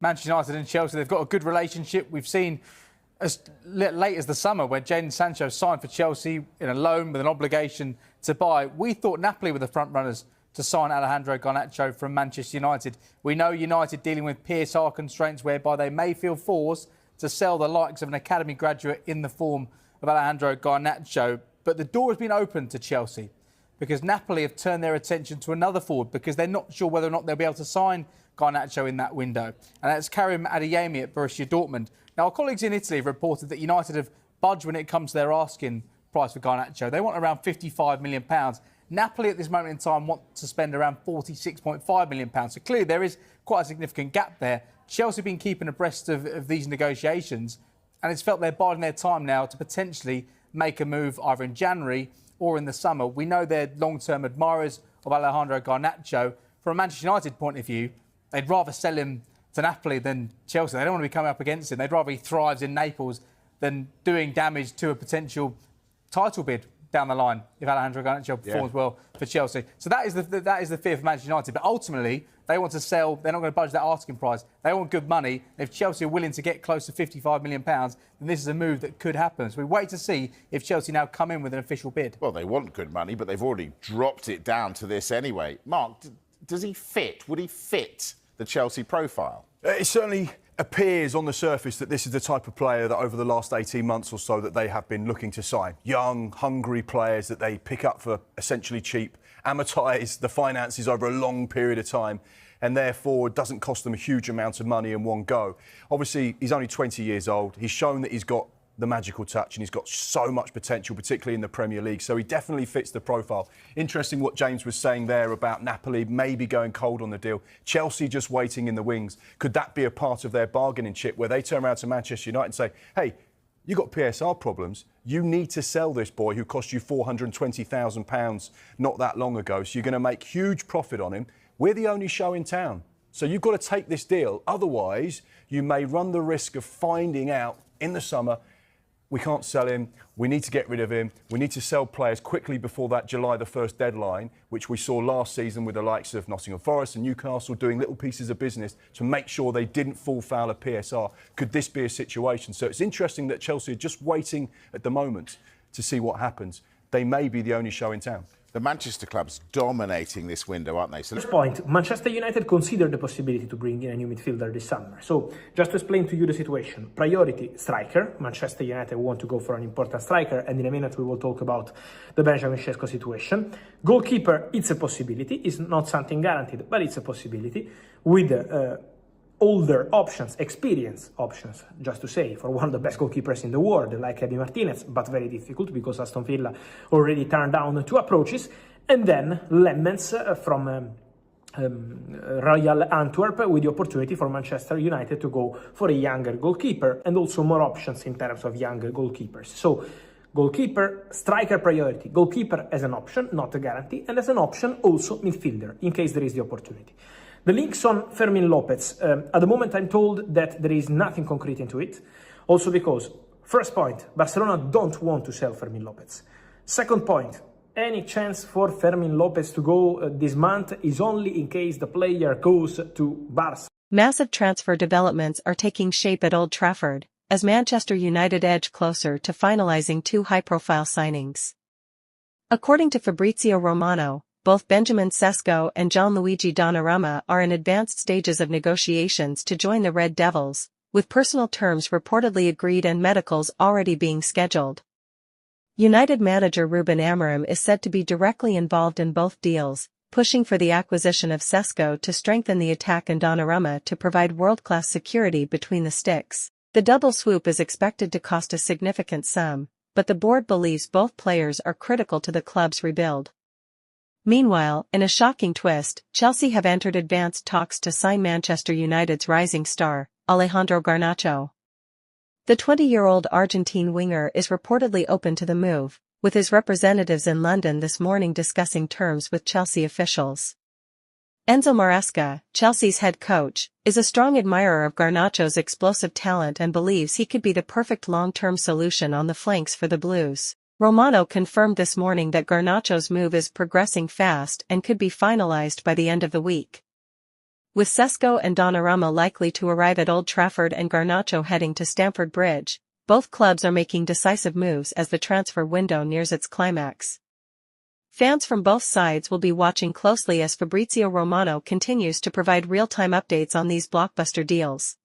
Manchester United and Chelsea, they've got a good relationship. We've seen as late as the summer when Jadon Sancho signed for Chelsea in a loan with an obligation to buy. We thought Napoli were the front runners to sign Alejandro Garnacho from Manchester United. We know United dealing with PSR constraints whereby they may feel forced to sell the likes of an academy graduate in the form of Alejandro Garnacho. But the door has been opened to Chelsea because Napoli have turned their attention to another forward because they're not sure whether or not they'll be able to sign Garnacho in that window. And that's Karim Adeyemi at Borussia Dortmund. Now, our colleagues in Italy have reported that United have budged when it comes to their asking price for Garnacho. They want around £55 million. Napoli at this moment in time want to spend around £46.5 million. So clearly there is quite a significant gap there. Chelsea have been keeping abreast of these negotiations, and it's felt they're biding their time now to potentially make a move either in January or in the summer. We know they're long-term admirers of Alejandro Garnacho. From a Manchester United point of view, they'd rather sell him to Napoli than Chelsea. They don't want to be coming up against him. They'd rather he thrives in Naples than doing damage to a potential title bid down the line if Alejandro Garnacho performs well for Chelsea. So that is the fear for Manchester United. But ultimately, they want to sell. They're not going to budge that asking price. They want good money. If Chelsea are willing to get close to £55 million, then this is a move that could happen. So we wait to see if Chelsea now come in with an official bid. Well, they want good money, but they've already dropped it down to this anyway. Mark, does he fit? Would he fit the Chelsea profile? It certainly appears on the surface that this is the type of player that over the last 18 months or so that they have been looking to sign. Young, hungry players that they pick up for essentially cheap, amortise the finances over a long period of time, and therefore it doesn't cost them a huge amount of money in one go. Obviously, he's only 20 years old. He's shown that he's got the magical touch and he's got so much potential, particularly in the Premier League. So he definitely fits the profile. Interesting what James was saying there about Napoli maybe going cold on the deal. Chelsea just waiting in the wings. Could that be a part of their bargaining chip where they turn around to Manchester United and say, hey, you got PSR problems. You need to sell this boy who cost you £420,000 not that long ago. So you're going to make huge profit on him. We're the only show in town. So you've got to take this deal. Otherwise, you may run the risk of finding out in the summer, we can't sell him, we need to get rid of him, we need to sell players quickly before that July the 1st deadline, which we saw last season with the likes of Nottingham Forest and Newcastle doing little pieces of business to make sure they didn't fall foul of PSR. Could this be a situation? So it's interesting that Chelsea are just waiting at the moment to see what happens. They may be the only show in town. The Manchester club's dominating this window, aren't they? So First point, Manchester United considered the possibility to bring in a new midfielder this summer. So, just to explain to you the situation. Priority, striker. Manchester United want to go for an important striker, and in a minute we will talk about the Benjamin Šeško situation. Goalkeeper, it's a possibility. It's not something guaranteed, but it's a possibility. With older options, experienced options, just to say, for one of the best goalkeepers in the world, like Eddie Martinez, but very difficult because Aston Villa already turned down 2 approaches. And then Lemmens from Royal Antwerp, with the opportunity for Manchester United to go for a younger goalkeeper and also more options in terms of younger goalkeepers. So, goalkeeper, striker priority, goalkeeper as an option, not a guarantee, and as an option also midfielder, in case there is the opportunity. The links on Fermin Lopez, at the moment I'm told that there is nothing concrete into it, also because, first point, Barcelona don't want to sell Fermin Lopez. Second point, any chance for Fermin Lopez to go this month is only in case the player goes to Barca. Massive transfer developments are taking shape at Old Trafford, as Manchester United edge closer to finalising 2 high-profile signings. According to Fabrizio Romano, both Benjamin Šeško and Gianluigi Donnarumma are in advanced stages of negotiations to join the Red Devils, with personal terms reportedly agreed and medicals already being scheduled. United manager Ruben Amorim is said to be directly involved in both deals, pushing for the acquisition of Šeško to strengthen the attack and Donnarumma to provide world-class security between the sticks. The double swoop is expected to cost a significant sum, but the board believes both players are critical to the club's rebuild. Meanwhile, in a shocking twist, Chelsea have entered advanced talks to sign Manchester United's rising star, Alejandro Garnacho. The 20-year-old Argentine winger is reportedly open to the move, with his representatives in London this morning discussing terms with Chelsea officials. Enzo Maresca, Chelsea's head coach, is a strong admirer of Garnacho's explosive talent and believes he could be the perfect long-term solution on the flanks for the Blues. Romano confirmed this morning that Garnacho's move is progressing fast and could be finalized by the end of the week. With Šeško and Donnarumma likely to arrive at Old Trafford and Garnacho heading to Stamford Bridge, both clubs are making decisive moves as the transfer window nears its climax. Fans from both sides will be watching closely as Fabrizio Romano continues to provide real-time updates on these blockbuster deals.